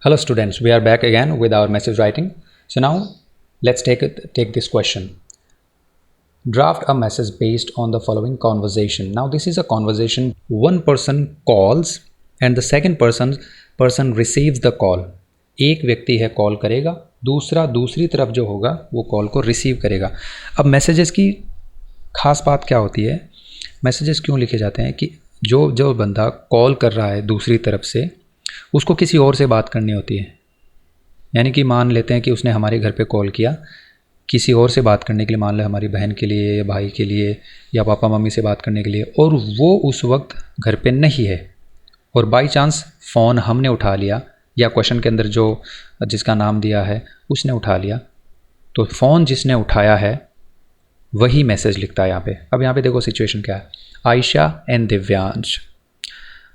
Hello students, we are back again with our message writing. So now let's take this question. Draft a message based on the following conversation. Now this is a conversation. One person calls and the second person receives the call. एक व्यक्ति है call करेगा, दूसरा दूसरी तरफ जो होगा वो कॉल को रिसीव करेगा. अब मैसेजेस की खास बात क्या होती है, मैसेजेस क्यों लिखे जाते हैं कि जो बंदा कॉल कर रहा है दूसरी तरफ से उसको किसी और से बात करनी होती है. यानी कि मान लेते हैं कि उसने हमारे घर पे कॉल किया किसी और से बात करने के लिए, मान लो हमारी बहन के लिए या भाई के लिए या पापा मम्मी से बात करने के लिए, और वो उस वक्त घर पे नहीं है और बाई चांस फ़ोन हमने उठा लिया या क्वेश्चन के अंदर जो जिसका नाम दिया है उसने उठा लिया, तो फ़ोन जिसने उठाया है वही मैसेज लिखता है यहाँ पे. अब यहाँ पे देखो सिचुएशन क्या है, आयशा एंड दिव्यांश.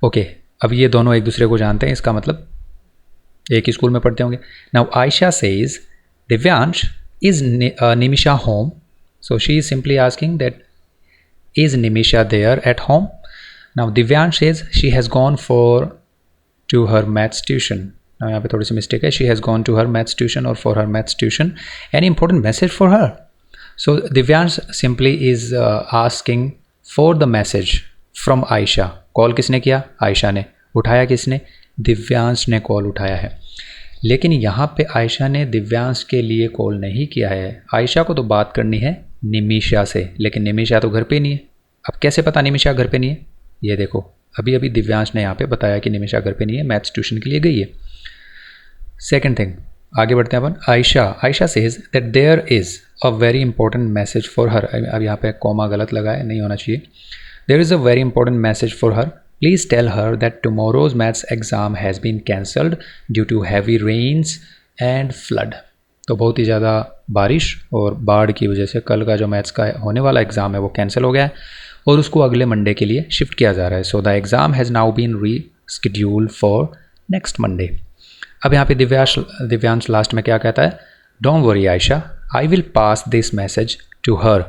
ओके, अब ये दोनों एक दूसरे को जानते हैं, इसका मतलब एक ही स्कूल में पढ़ते होंगे. Now Ayesha says Divyansh is Nimisha home, so she is simply asking that is Nimisha there at home. Now Divyansh says she has gone for to her maths tuition. Now यहाँ पे थोड़ी सी मिस्टेक है, she has gone to her maths tuition और for her maths tuition. Any important message for her? So Divyansh simply is asking for the message from Ayesha. Call किसने किया? आयशा ने. उठाया किसने? दिव्यांश ने कॉल उठाया है. लेकिन यहाँ पे आयशा ने दिव्यांश के लिए कॉल नहीं किया है. आयशा को तो बात करनी है निमिषा से, लेकिन निमिषा तो घर पे नहीं है. अब कैसे पता निमिषा घर पे नहीं है? ये देखो, अभी अभी दिव्यांश ने यहाँ पे बताया कि निमिषा घर पे नहीं है, मैथ्स ट्यूशन के लिए गई है. सेकेंड थिंग, आगे बढ़ते हैं अपन. Ayesha says that there is a very important message for her. अब यहाँ पे कॉमा गलत लगा है, नहीं होना चाहिए. There is a very important message for her. Please tell her that tomorrow's maths exam has been cancelled due to heavy rains and flood. तो बहुत ही ज़्यादा बारिश और बाढ़ की वजह से कल का जो मैथ्स का होने वाला एग्ज़ाम है वो कैंसिल हो गया है और उसको अगले मंडे के लिए शिफ्ट किया जा रहा है. So the exam has now been rescheduled for next Monday. अब यहाँ पे दिव्यांश लास्ट में क्या कहता है? Don't worry Ayesha, I will pass this message to her.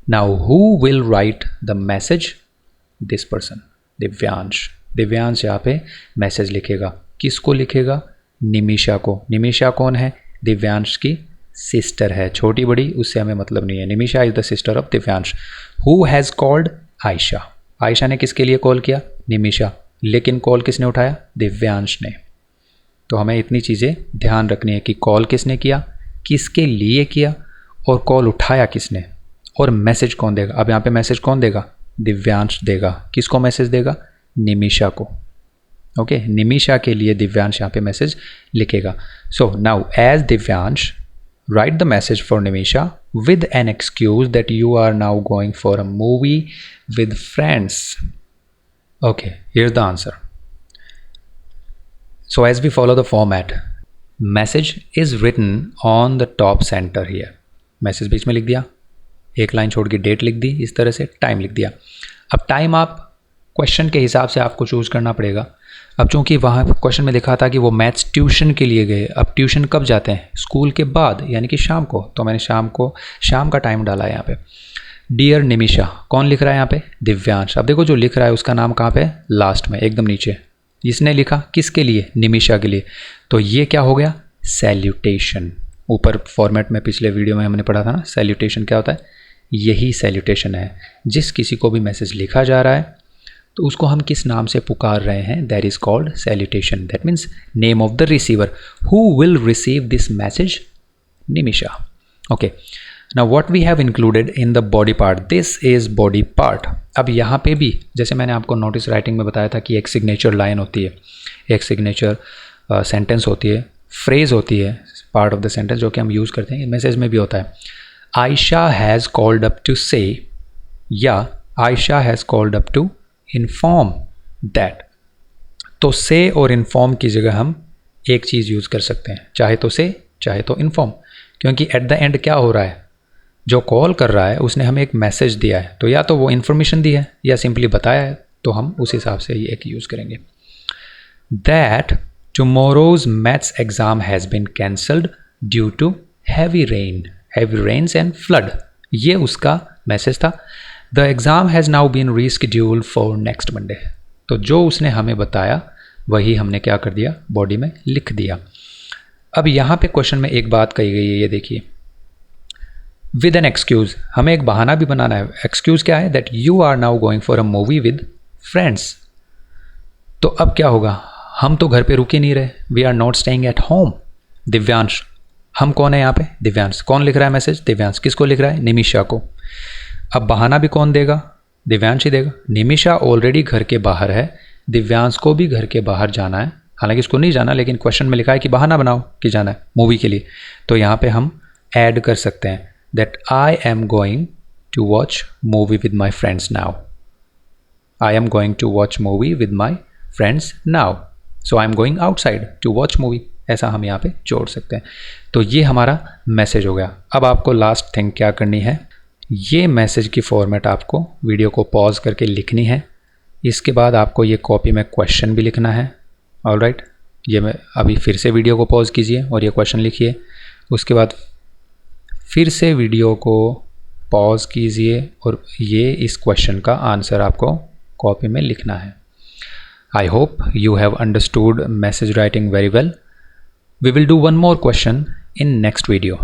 Now who will write the message? This person, Divyansh यहाँ पे मैसेज लिखेगा. किसको लिखेगा? निमिषा को. निमिषा कौन है? दिव्यांश की सिस्टर है, छोटी बड़ी उससे हमें मतलब नहीं है. Nimisha is the sister of Divyansh. Who has called? Ayesha. Ayesha ने किसके लिए कॉल किया? निमिषा. लेकिन कॉल किसने उठाया? दिव्यांश ने. तो हमें इतनी चीज़ें ध्यान रखनी है कि कॉल किसने किया, किसके लिए किया और कॉल उठाया किसने, और मैसेज कौन देगा. अब यहाँ पे मैसेज कौन देगा? दिव्यांश देगा. किसको मैसेज देगा? निमिषा को. ओके, निमिषा के लिए दिव्यांश यहाँ पे मैसेज लिखेगा. So now as Divyansh write the message for Nimisha with an excuse that you are now going for a movie with friends. Okay, here the answer. So as we follow the format, message is written on the top center here. Message बीच में लिख दिया, एक line छोड़ के date लिख दी, इस तरह से टाइम लिख दिया. अब टाइम आप क्वेश्चन के हिसाब से आपको चूज़ करना पड़ेगा. अब चूंकि वहाँ क्वेश्चन में लिखा था कि वो मैथ्स ट्यूशन के लिए गए, अब ट्यूशन कब जाते हैं? स्कूल के बाद, यानी कि शाम को. तो मैंने शाम का टाइम डाला है यहाँ पे. डियर निमिषा, कौन लिख रहा है यहाँ पे? दिव्यांश. अब देखो जो लिख रहा है उसका नाम कहाँ पे? लास्ट में एकदम नीचे. इसने लिखा किसके लिए? निमिषा के लिए. तो ये क्या हो गया? सैल्यूटेशन. ऊपर फॉर्मेट में पिछले वीडियो में हमने पढ़ा था ना, सैल्यूटेशन क्या होता है? यही सैल्यूटेशन है. जिस किसी को भी मैसेज लिखा जा रहा है तो उसको हम किस नाम से पुकार रहे हैं, that is called salutation. That means name of the receiver. Who will receive this message? Nimisha. Okay, now what we have included in the body part, this is body part. अब यहाँ पे भी जैसे मैंने आपको नोटिस राइटिंग में बताया था कि एक सिग्नेचर लाइन होती है, एक सिग्नेचर सेंटेंस होती है, फ्रेज होती है, पार्ट ऑफ द सेंटेंस जो कि हम यूज़ करते हैं. मैसेज में भी होता है. Ayesha has called up to say, या Ayesha has called up to inform that. तो से और इन्फॉर्म की जगह हम एक चीज़ यूज़ कर सकते हैं, चाहे तो से चाहे तो इन्फॉर्म, क्योंकि एट द एंड क्या हो रहा है? जो कॉल कर रहा है उसने हमें एक मैसेज दिया है, तो या तो वो इन्फॉर्मेशन दी है या सिंपली बताया है, तो हम उस हिसाब से ये एक यूज़ करेंगे. That tomorrow's maths exam has been cancelled due to heavy rains and flood. ये उसका मैसेज था. The exam has now been rescheduled for next Monday. तो जो उसने हमें बताया वही हमने क्या कर दिया, बॉडी में लिख दिया। अब यहाँ पे क्वेश्चन में एक बात कही गई है, ये देखिए, विद एन एक्सक्यूज़, हमें एक बहाना भी बनाना है। एक्सक्यूज़ क्या है, that you are now going for a movie with friends. तो अब क्या होगा, हम तो घर पे रुक ही नहीं रहे, we are not staying at home. Divyansh, हम कौन है यहाँ पे, दिव्यांश। कौन लिख रहा है मैसेज, दिव्यांश। किसको लिख रहा है, निमिषा को। अब बहाना भी कौन देगा, दिव्यांश ही देगा। निमिषा ऑलरेडी घर के बाहर है, दिव्यांश को भी घर के बाहर जाना है, हालांकि इसको नहीं जाना, लेकिन क्वेश्चन में लिखा है कि बहाना बनाओ कि जाना है मूवी के लिए। तो यहाँ पे हम ऐड कर सकते हैं that I am going to watch movie with my friends now. I am going to watch movie with my friends now, so I am going outside to watch movie, ऐसा हम यहाँ पे जोड़ सकते हैं। तो ये हमारा मैसेज हो गया। अब आपको लास्ट थिंग क्या करनी है, ये मैसेज की फॉर्मेट आपको वीडियो को पॉज करके लिखनी है। इसके बाद आपको ये कॉपी में क्वेश्चन भी लिखना है। ऑलराइट, ये मैं अभी फिर से वीडियो को पॉज कीजिए और ये क्वेश्चन लिखिए। उसके बाद फिर से वीडियो को पॉज कीजिए और ये इस क्वेश्चन का आंसर आपको कॉपी में लिखना है। I hope you have understood message writing very well. We will do one more question in next video.